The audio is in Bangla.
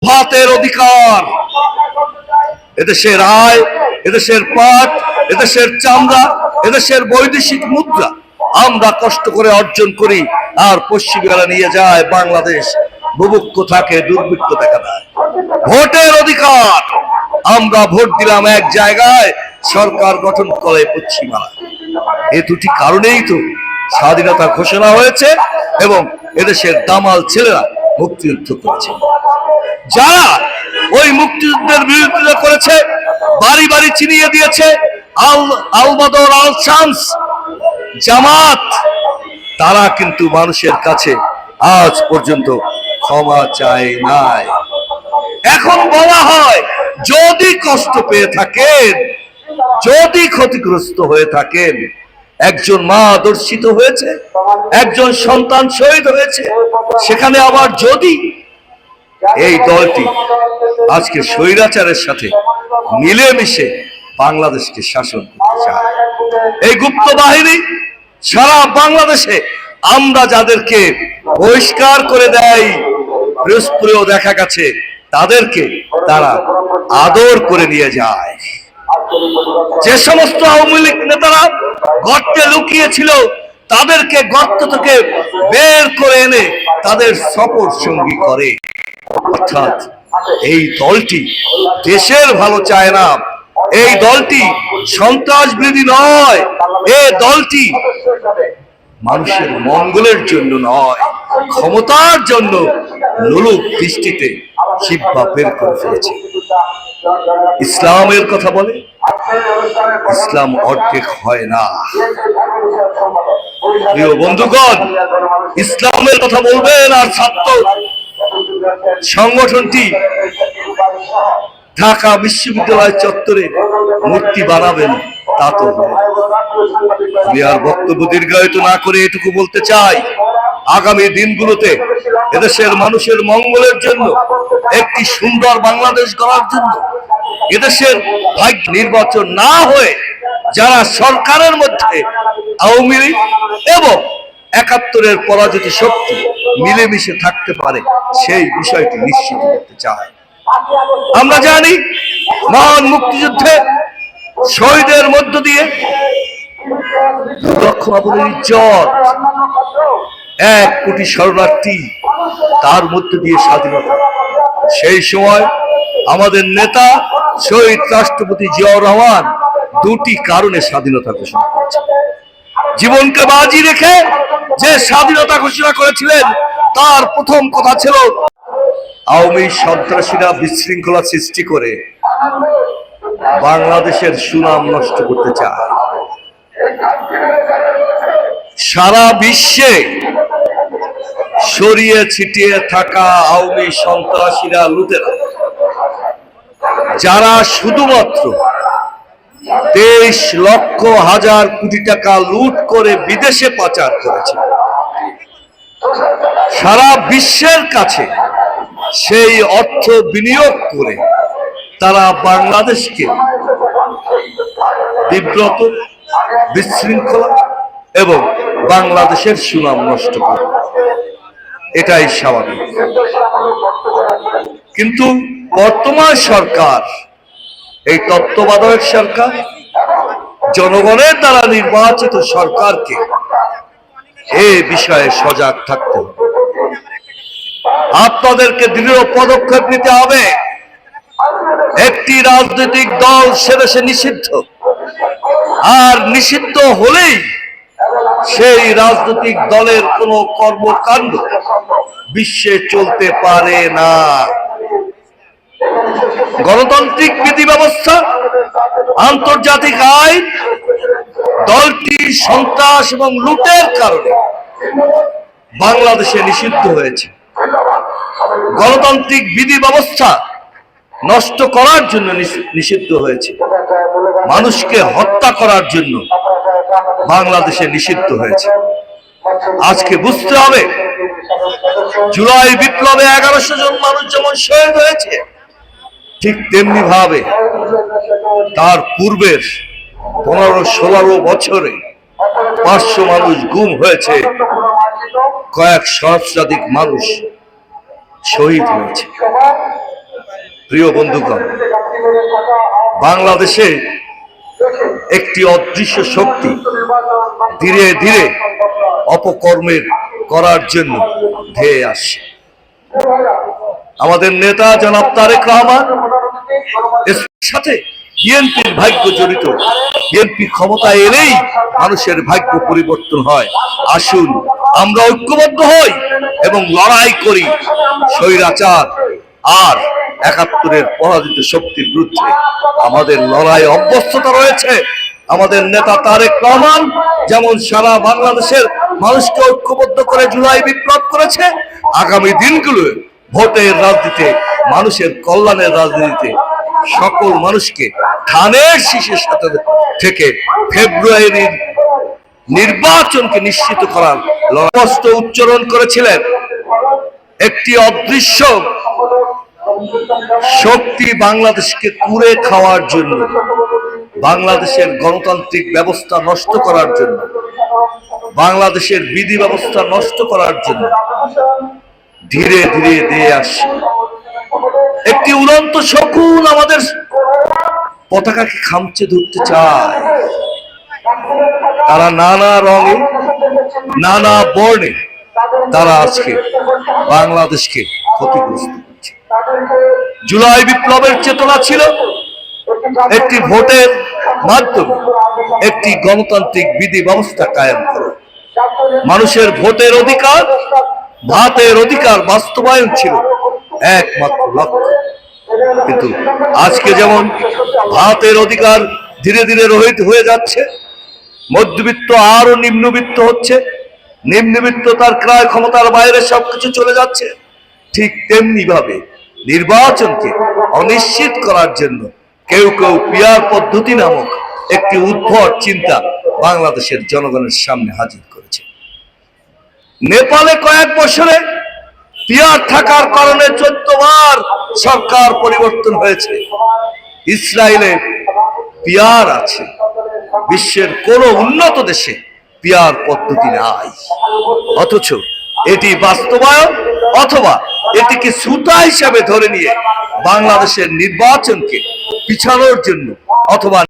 ভাতের অধিকার, এদেশের আয়, এদেশের পাট, এদেশের চামড়া, এদেশের বৈদেশিক মুদ্রা আমরা কষ্ট করে অর্জন করি, আর পশ্চিমীরা নিয়ে যায় বাংলাদেশ বুভুক্ষ থাকে, দুর্ভিক্ষ দেখা দেয়। ভোটের অধিকার, আমরা ভোট দিলাম এক জায়গায়, সরকার গঠন করে পশ্চিমারা। এই দুটি কারণেই তো স্বাধীনতা ঘোষণা হয়েছে এবং এদেশের দামাল ছেলেরা মুক্তিযুদ্ধ করেছে। যারা ওই মুক্তিযুদ্ধের বিরোধিতা করেছে, বাড়ি বাড়ি চিনিয়ে দিয়েছে, আল বদর, আল শামস, জামাত, তারা কিন্তু মানুষের কাছে আজ পর্যন্ত ক্ষমা চায় নাই। এখন বলা হয় যদি কষ্ট পেয়ে থাকেন, যদি ক্ষতিগ্রস্ত হয়ে থাকেন, একজন মা দর্শিত হয়েছে, একজন সন্তান শহীদ হয়েছে, সেখানে আবার যদি এই দলটি আজকে স্বৈরাচারের সাথে মিলেমিশে বাংলাদেশকে শাসন করতে চায়, এই গুপ্ত বাহিনী সারা বাংলাদেশে আমরা যাদেরকে বহিষ্কার করে দেয়, পিরোজপুরেও দেখা গেছে তাদেরকে তারা আদর করে নিয়ে যায়। যে সমস্ত আওয়ামী লীগ নেতারা গর্তে লুকিয়েছিল, তাদেরকে গর্ত থেকে বের করে এনে তাদের সফর সঙ্গী করে। অর্থাৎ এই দলটি দেশের ভালো চায় না, এই দলটি সন্ত্রাসবিরোধী নয়, এই দলটি মানুষের মঙ্গলের জন্য নয়, ক্ষমতার জন্য লোলুপ দৃষ্টিতে জিহ্বা বের করে ফেলেছে। ইসলামের কথা বলে, ইসলাম অর্ধেক হয় না। প্রিয় বন্ধুগণ, ইসলামের কথা বলবেন আর ছাত্র সংগঠনটি ঢাকা বিশ্ববিদ্যালয় চত্বরে মূর্তি বানাবেন, তা তো আমি আর বক্তব্য দীর্ঘায়িত না করে এটুকু বলতে চাই, আগামী দিনগুলোতে এদেশের মানুষের মঙ্গলের জন্য, একটি সুন্দর বাংলাদেশ গড়ার জন্য, এদেশের ভাগ্য নির্বাচন না হয়ে যারা সরকারের মধ্যে আওয়ামী লীগ এবং ৭১-এর পরাজিত শক্তি মিলেমিশে থাকতে পারে, সেই বিষয়টি নিশ্চিত করতে চায়। আমরা জানি মহান মুক্তিযুদ্ধে শহীদের মধ্য দিয়ে 2 লক্ষ আবুলের ইজ্জত, 1 কোটি শরণার্থী, তার মধ্য দিয়ে স্বাধীনতা। সেই সময় আমাদের নেতা শহীদ রাষ্ট্রপতি জিয়াউর রহমান 2টি কারণে স্বাধীনতা ঘোষণা করেছেন। জীবনকে বাজি রেখে যে স্বাধীনতা ঘোষণা করেছিলেন, তার প্রথম কথা ছিল আওয়ামী সন্ত্রাসীরা বিশৃঙ্খলা সৃষ্টি করে বাংলাদেশের সুনাম নষ্ট করতে চায়। সারা বিশ্বে ছড়িয়ে ছিটিয়ে থাকা আওয়ামী সন্ত্রাসীরা, লুটেরা, যারা শুধুমাত্র 23 লক্ষ হাজার কোটি টাকা লুট করে বিদেশে পাচার করেছে, সারা বিশ্বের কাছে সেই অর্থ বিনিয়োগ করে তারা বাংলাদেশকে বিব্রত, বিশৃঙ্খলা এবং বাংলাদেশের সুনাম নষ্ট করে। এটাই স্বাভাবিক। কিন্তু বর্তমান সরকার, এই তত্ত্বাবধায়ক সরকার, জনগণের দ্বারা নির্বাচিত সরকারকে এ বিষয়ে সজাগ থাকতে হবে। আপনাদেরকে দৃঢ় পদক্ষেপ নিতে হবে। একটি রাজনৈতিক দল সেদেশে নিষিদ্ধ, আর নিষিদ্ধ হলেই সেই রাজনৈতিক দলের কোনো কর্মকাণ্ড বিশ্বে চলতে পারে না। গণতান্ত্রিক বিধি ব্যবস্থা, আন্তর্জাতিক আইন দলটি সন্ত্রাস এবং লুটের কারণে বাংলাদেশে নিষিদ্ধ হয়েছে। গণতান্ত্রিক বিধি ব্যবস্থা নষ্ট করার জন্য নিষিদ্ধ হয়েছে। মানুষকে হত্যা করার জন্য বাংলাদেশে নিষিদ্ধ হয়েছে। আজকে বুঝতে হবে, জুলাই বিপ্লবে 1100 জন মানুষ যেমন শহীদ হয়েছে, ঠিক তেমনি ভাবে তার পূর্বের 15-16 বছরে 500 মানুষ গুম হয়েছে, কয়েক সহস্রাধিক মানুষ শহীদ হয়েছে। প্রিয় বন্ধুগণ, বাংলাদেশে একটি অদৃশ্য শক্তি ধীরে ধীরে অপকর্মের করার জন্য ধেয়ে আসছে। আমাদের নেতা জনাব তারেক রহমান, এর সাথে বিএনপির ভাগ্য জড়িত। বিএনপি ক্ষমতায় এলেই মানুষের ভাগ্য পরিবর্তন হয়। আসুন আমরা ঐক্যবদ্ধ হই এবং লড়াই করি স্বৈরাচার আর ৭১-এর পরাজিত শক্তির বিরুদ্ধে। আমাদের লড়াই অভ্যস্ততা রয়েছে। আমাদের নেতা তারেক রহমান যেমন সারা বাংলাদেশের মানুষকে ঐক্যবদ্ধ করে জুলাই বিপ্লব করেছে, আগামী দিনগুলো ভোটের রাজনীতিতে, মানুষের কল্যাণের রাজনীতিতে সকল মানুষকে ধানের শীষের সাথে থেকে ফেব্রুয়ারির নির্বাচনকে নিশ্চিত করার লক্ষ্য উচ্চারণ করেছিলেন। একটি অদৃশ্য শক্তি বাংলাদেশকে কুড়ে খাওয়ার জন্য, বাংলাদেশের গণতান্ত্রিক ব্যবস্থা নষ্ট করার জন্য, বাংলাদেশের বিধি ব্যবস্থা নষ্ট করার জন্য ধীরে ধীরে দিয়ে আসছে। একটি উড়ন্ত শকুন আমাদের পতাকাকে খামচে ধরতে চায়। তারা নানা রঙে, নানা বর্ণে তারা আজকে বাংলাদেশকে ক্ষতিগ্রস্ত করছে। জুলাই বিপ্লবের চেতনা ছিল একটি ভোটের মাধ্যমে একটি গণতান্ত্রিক বিধি ব্যবস্থা কায়েম করা। মানুষের ভোটের অধিকার, ভাতের অধিকার বাস্তবায়ন ছিল একমাত্র লক্ষ্য। কিন্তু আজকে যেমন ভাতের অধিকার ধীরে ধীরে রহিত হয়ে যাচ্ছে, মধ্যবিত্ত আরো নিম্নবিত্ত হচ্ছে, নিম্নবিত্ত তার ক্রয় ক্ষমতার বাইরে সবকিছু চলে যাচ্ছে, ঠিক তেমনি ভাবে নির্বাচনকে অনিশ্চিত করার জন্য কেউ কেউ পিয়ার পদ্ধতি নামক একটি উদ্ভট চিন্তা বাংলাদেশের জনগণের সামনে হাজির করেছে। নেপালে কয়েক বছরে পিয়ার থাকার কারণে 14 বার সরকার পরিবর্তন হয়েছে। ইসরায়েলে পিয়ার আছে, বিশ্বের কোন উন্নত দেশে পিয়ার পদ্ধতি নাই। অথচ এটি বাস্তবায়ন অথবা এটিকে সুতা হিসাবে ধরে নিয়ে বাংলাদেশের নির্বাচনকে পিছানোর জন্য অথবা